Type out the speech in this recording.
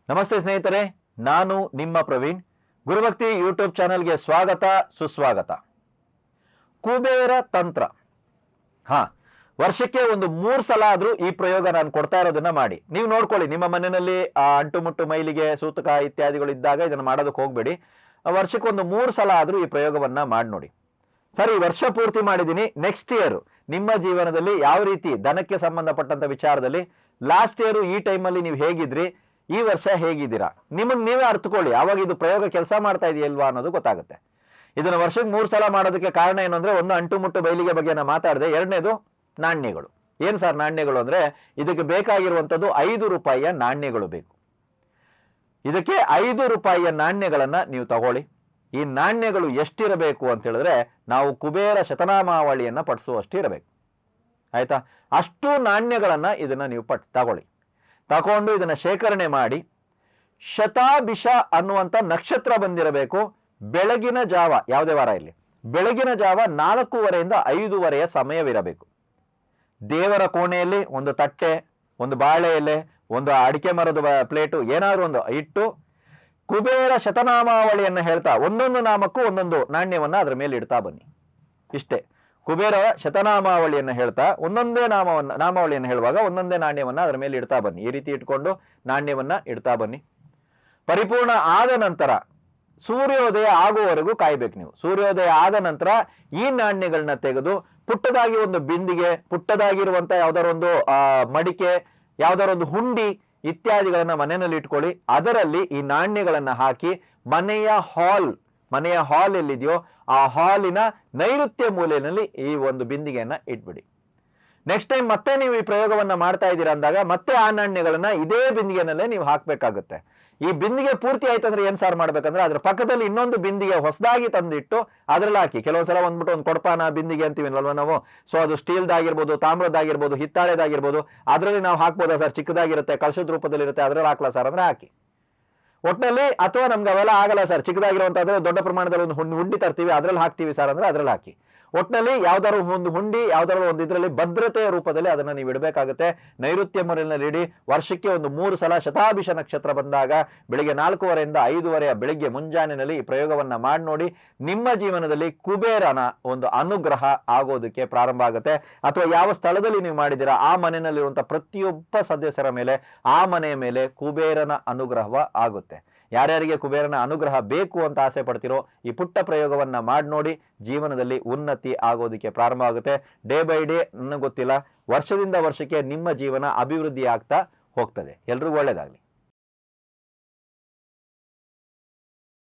ನಮಸ್ತೆ ಸ್ನೇಹಿತರೆ, ನಾನು ನಿಮ್ಮ ಪ್ರವೀಣ್. ಗುರುಭಕ್ತಿ ಯೂಟ್ಯೂಬ್ ಚಾನೆಲ್ಗೆ ಸ್ವಾಗತ, ಸುಸ್ವಾಗತ. ಕುಬೇರ ತಂತ್ರ. ವರ್ಷಕ್ಕೆ ಒಂದು 3 ಸಲ ಆದ್ರೂ ಈ ಪ್ರಯೋಗ ನಾನು ಕೊಡ್ತಾ ಇರೋದನ್ನ ಮಾಡಿ. ನೀವು ನೋಡ್ಕೊಳ್ಳಿ, ನಿಮ್ಮ ಮನೆಯಲ್ಲಿ ಅಂಟು ಮುಟ್ಟು ಮೈಲಿಗೆ ಸೂತಕ ಇತ್ಯಾದಿಗಳು ಇದ್ದಾಗ ಇದನ್ನ ಮಾಡೋದಕ್ಕೆ ಹೋಗ್ಬೇಡಿ. ವರ್ಷಕ್ಕೆ ಒಂದು 3 ಸಲ ಆದ್ರೂ ಈ ಪ್ರಯೋಗವನ್ನ ಮಾಡಿ ನೋಡಿ. ಸರಿ, ವರ್ಷ ಪೂರ್ತಿ ಮಾಡಿದ್ದೀನಿ. ನೆಕ್ಸ್ಟ್ ಇಯರ್ ನಿಮ್ಮ ಜೀವನದಲ್ಲಿ ಯಾವ ರೀತಿ ಧನಕ್ಕೆ ಸಂಬಂಧಪಟ್ಟಂತ ವಿಚಾರದಲ್ಲಿ ಲಾಸ್ಟ್ ಇಯರ್ ಈ ಟೈಮಲ್ಲಿ ನೀವು ಹೇಗಿದ್ರಿ, ಈ ವರ್ಷ ಹೇಗಿದ್ದೀರಾ, ನಿಮಗೆ ನೀವೇ ಅರ್ಥಕೊಳ್ಳಿ. ಆವಾಗ ಇದು ಪ್ರಯೋಗ ಕೆಲಸ ಮಾಡ್ತಾ ಇದೆಯಲ್ವಾ ಅನ್ನೋದು ಗೊತ್ತಾಗುತ್ತೆ. ಇದನ್ನ ವರ್ಷಕ್ಕೆ 3 ಸಲ ಮಾಡೋದಕ್ಕೆ ಕಾರಣ ಏನು ಅಂದ್ರೆ, ಒಂದು ಅಂಟು ಮುಟ್ಟು ಬೈಲಿಗೆ ಬಗ್ಗೆ ನಾನು ಮಾತಾಡಿದೆ. ಎರಡನೇದು ನಾಣ್ಯಗಳು. ಏನ್ ಸರ್ ನಾಣ್ಯಗಳು ಅಂದ್ರೆ, ಇದಕ್ಕೆ ಬೇಕಾಗಿರುವಂತದ್ದು 5 ರೂಪಾಯಿಯ ನಾಣ್ಯಗಳು ಬೇಕು. ಇದಕ್ಕೆ 5 ರೂಪಾಯಿಯ ನಾಣ್ಯಗಳನ್ನ ನೀವು ತಗೊಳ್ಳಿ. ಈ ನಾಣ್ಯಗಳು ಎಷ್ಟಿರಬೇಕು ಅಂತ ಹೇಳಿದ್ರೆ, ನಾವು ಕುಬೇರ ಶತನಾಮಾವಳಿಯನ್ನ ಪಡಿಸುವಷ್ಟು ಇರಬೇಕು. ಆಯ್ತಾ? ಅಷ್ಟು ನಾಣ್ಯಗಳನ್ನ ಇದನ್ನ ನೀವು ತಗೊಳ್ಳಿ. ತಗೊಂಡು ಇದನ್ನ ಶೇಖರಣೆ ಮಾಡಿ, ಶತಾಭಿಷ ಅನ್ನುವಂತ ನಕ್ಷತ್ರ ಬಂದಿರಬೇಕು. ಬೆಳಗಿನ ಜಾವ, ಯಾವುದೇ ವಾರ ಇಲ್ಲಿ, ಬೆಳಗಿನ ಜಾವ 4:15 ರಿಂದ 5:30 ಸಮಯವಿರಬೇಕು. ದೇವರ ಕೋಣೆಯಲ್ಲಿ ಒಂದು ತಟ್ಟೆ, ಒಂದು ಬಾಳೆ ಎಲೆ, ಒಂದು ಅಡಿಕೆ ಮರದ ಪ್ಲೇಟು ಏನಾದ್ರು ಒಂದು ಇಟ್ಟು ಕುಬೇರ ಶತನಾಮಾವಳಿಯನ್ನ ಹೇಳ್ತಾ ಒಂದೊಂದು ನಾಮಕ್ಕೂ ಒಂದೊಂದು ನಾಣ್ಯವನ್ನ ಅದರ ಮೇಲೆ ಇಡ್ತಾ ಬನ್ನಿ. ಇಷ್ಟೇ. ಕುಬೇರ ಶತನಾಮಾವಳಿಯನ್ನ ಹೇಳ್ತಾ ಒಂದೊಂದೇ ನಾಮಾವಳಿಯನ್ನು ಹೇಳುವಾಗ ಒಂದೊಂದೇ ನಾಣ್ಯವನ್ನ ಅದರ ಮೇಲೆ ಇಡ್ತಾ ಬನ್ನಿ. ಈ ರೀತಿ ಇಟ್ಕೊಂಡು ನಾಣ್ಯವನ್ನ ಇಡ್ತಾ ಬನ್ನಿ. ಪರಿಪೂರ್ಣ ಆದ ನಂತರ ಸೂರ್ಯೋದಯ ಆಗುವವರೆಗೂ ಕಾಯ್ಬೇಕು ನೀವು. ಸೂರ್ಯೋದಯ ಆದ ನಂತರ ಈ ನಾಣ್ಯಗಳನ್ನ ತೆಗೆದು ಪುಟ್ಟದಾಗಿ ಒಂದು ಬಿಂದಿಗೆ, ಪುಟ್ಟದಾಗಿರುವಂತ ಯಾವ್ದಾರ ಒಂದು ಮಡಿಕೆ, ಯಾವ್ದಾರ ಒಂದು ಹುಂಡಿ ಇತ್ಯಾದಿಗಳನ್ನ ಮನೆಯಲ್ಲಿ ಇಟ್ಕೊಳ್ಳಿ. ಅದರಲ್ಲಿ ಈ ನಾಣ್ಯಗಳನ್ನ ಹಾಕಿ ಮನೆಯ ಹಾಲ್ ಎಲ್ಲಿದೆಯೋ ಆ ಹಾಲಿನ ನೈಋತ್ಯ ಮೂಲೆಯಲ್ಲಿ ಈ ಒಂದು ಬಿಂದಿಗೆಯನ್ನ ಇಟ್ಬಿಡಿ. ನೆಕ್ಸ್ಟ್ ಟೈಮ್ ಮತ್ತೆ ನೀವು ಈ ಪ್ರಯೋಗವನ್ನ ಮಾಡ್ತಾ ಇದ್ದೀರಾ ಅಂದಾಗ ಮತ್ತೆ ಆ ನಾಣ್ಯಗಳನ್ನ ಇದೇ ಬಿಂದಿಗೆನಲ್ಲೇ ನೀವು ಹಾಕ್ಬೇಕಾಗುತ್ತೆ. ಈ ಬಿಂದಿಗೆ ಪೂರ್ತಿ ಆಯ್ತಂದ್ರೆ ಏನ್ ಸಾರ್ ಮಾಡ್ಬೇಕಂದ್ರೆ, ಅದ್ರ ಪಕ್ಕದಲ್ಲಿ ಇನ್ನೊಂದು ಬಿಂದಿಗೆ ಹೊಸದಾಗಿ ತಂದಿಟ್ಟು ಅದ್ರಲ್ಲಿ ಹಾಕಿ. ಕೆಲವೊಂದ್ಸಲ ಬಂದ್ಬಿಟ್ಟು ಒಂದು ಕೊಡಪಾನ ಬಿಂದಿಗೆ ಅಂತೀವಿಲ್ವಾ ನಾವು, ಸೊ ಅದು ಸ್ಟೀಲ್ದಾಗಿರ್ಬೋದು, ತಾಮ್ರದ್ದಾಗಿರ್ಬೋದು, ಹಿತ್ತಾಳೆದಾಗಿರ್ಬೋದು, ಅದರಲ್ಲಿ ನಾವು ಹಾಕ್ಬೋದಾ ಸರ್? ಚಿಕ್ಕದಾಗಿರುತ್ತೆ, ಕಳಶದ ರೂಪದಲ್ಲಿ ಇರುತ್ತೆ, ಅದ್ರಲ್ಲಿ ಹಾಕ್ಲಾ ಸರ್ ಅಂದ್ರೆ ಹಾಕಿ. ಒಟ್ಟಿನಲ್ಲಿ, ಅಥವಾ ನಮ್ಗೆ ಅವೆಲ್ಲ ಆಗಲ್ಲ ಸರ್, ಚಿಕ್ಕದಾಗಿರುವಂತಾದ್ರೆ ದೊಡ್ಡ ಪ್ರಮಾಣದಲ್ಲಿ ಒಂದು ಹುಂಡಿ ತರ್ತೀವಿ, ಅದ್ರಲ್ಲಿ ಹಾಕ್ತೀವಿ ಸರ್ ಅಂದ್ರೆ ಅದ್ರಲ್ಲಿ ಹಾಕಿ. ಒಟ್ಟಿನಲ್ಲಿ ಯಾವ್ದಾದ್ರು ಒಂದು ಹುಂಡಿ, ಯಾವ್ದಾದ್ರು ಒಂದು ಇದ್ರಲ್ಲಿ ಭದ್ರತೆಯ ರೂಪದಲ್ಲಿ ಅದನ್ನ ನೀವು ಇಡಬೇಕಾಗುತ್ತೆ. ನೈಋತ್ಯ ಮೂಲೆಯಲ್ಲಿ ಇಡಿ. ವರ್ಷಕ್ಕೆ ಒಂದು 3 ಸಲ ಶತಾಭಿಷ ನಕ್ಷತ್ರ ಬಂದಾಗ ಬೆಳಿಗ್ಗೆ 4:15 ರಿಂದ 5:30 ಬೆಳಿಗ್ಗೆ ಮುಂಜಾನೆಯಲ್ಲಿ ಈ ಪ್ರಯೋಗವನ್ನ ಮಾಡಿ ನೋಡಿ. ನಿಮ್ಮ ಜೀವನದಲ್ಲಿ ಕುಬೇರನ ಒಂದು ಅನುಗ್ರಹ ಆಗೋದಕ್ಕೆ ಪ್ರಾರಂಭ ಆಗುತ್ತೆ. ಅಥವಾ ಯಾವ ಸ್ಥಳದಲ್ಲಿ ನೀವು ಮಾಡಿದ್ದೀರಾ ಆ ಮನೆಯಲ್ಲಿರುವಂತಹ ಪ್ರತಿಯೊಬ್ಬ ಸದಸ್ಯರ ಮೇಲೆ, ಆ ಮನೆಯ ಮೇಲೆ ಕುಬೇರನ ಅನುಗ್ರಹ ಆಗುತ್ತೆ. ಯಾರ್ಯಾರಿಗೆ ಕುಬೇರನ ಅನುಗ್ರಹ ಬೇಕು ಅಂತ ಆಸೆ ಪಡ್ತಿರೋ ಈ ಪುಟ್ಟ ಪ್ರಯೋಗವನ್ನ ಮಾಡಿ ನೋಡಿ. ಜೀವನದಲ್ಲಿ ಉನ್ನತಿ ಆಗೋದಕ್ಕೆ ಪ್ರಾರಂಭ ಆಗುತ್ತೆ. ಡೇ ಬೈ ಡೇ, ನನಗೆ ಗೊತ್ತಿಲ್ಲ, ವರ್ಷದಿಂದ ವರ್ಷಕ್ಕೆ ನಿಮ್ಮ ಜೀವನ ಅಭಿವೃದ್ಧಿ ಆಗ್ತಾ ಹೋಗ್ತದೆ. ಎಲ್ರಿಗೂ ಒಳ್ಳೇದಾಗ್ಲಿ.